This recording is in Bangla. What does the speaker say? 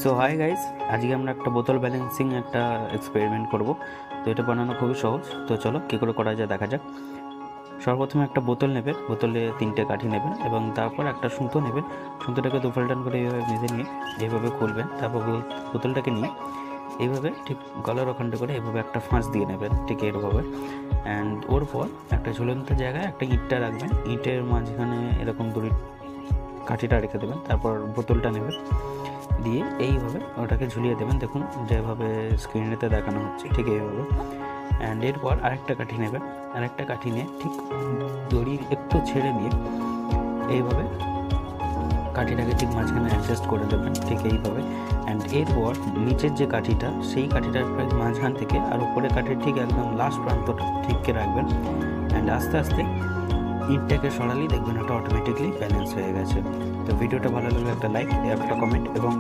সো হাই গাইস, আজকে আমরা একটা বোতল ব্যালেন্সিং একটা এক্সপেরিমেন্ট করব। তো এটা বানানো খুবই সহজ। তো চলো কী করে করা যায় দেখা যাক। সর্বপ্রথমে একটা বোতল নেবেন, বোতলে 3টে কাঠি নেবেন এবং তারপর একটা সুতো নেবেন। সুতোটাকে দুফাল্টান করে এইভাবে বেঁধে নিয়ে এইভাবে খুলবেন। তারপর বোতলটাকে নিয়ে এইভাবে ঠিক গলার ওখানটা করে এইভাবে একটা ফাঁস দিয়ে নেবেন, ঠিক এইভাবে। অ্যান্ড ওর পর একটা ঝুলন্ত জায়গায় একটা ইঁটটা রাখবেন, ইঁটের মাঝখানে এরকম দড়ি কাঠিটা রেখে দেবেন। তারপর বোতলটা নেবেন, দিয়ে এইভাবে ওটাকে ঝুলিয়ে দেবেন। দেখুন যেভাবে স্ক্রিনেতে দেখানো হচ্ছে ঠিক এইভাবে। অ্যান্ড এরপর আরেকটা কাঠি নেবেন, আরেকটা কাঠি নিয়ে ঠিক দড়ি একটু ছেড়ে দিয়ে এইভাবে কাঠিটাকে ঠিক মাঝখানে অ্যাডজাস্ট করে দেবেন, ঠিক এইভাবে। অ্যান্ড এরপর নিচের যে কাঠিটা, সেই কাঠিটার প্রায় মাঝখান থেকে আর উপরের কাঠির ঠিক একদম লাস্ট প্রান্তটা ঠিককে রাখবেন। অ্যান্ড আস্তে আস্তে ইটটাকে সরালেই দেখবেন ওটা অটোমেটিকলি ব্যালেন্স হয়ে গেছে। তো ভিডিওটা ভালো লাগলে একটা লাইক, একটা কমেন্ট এবং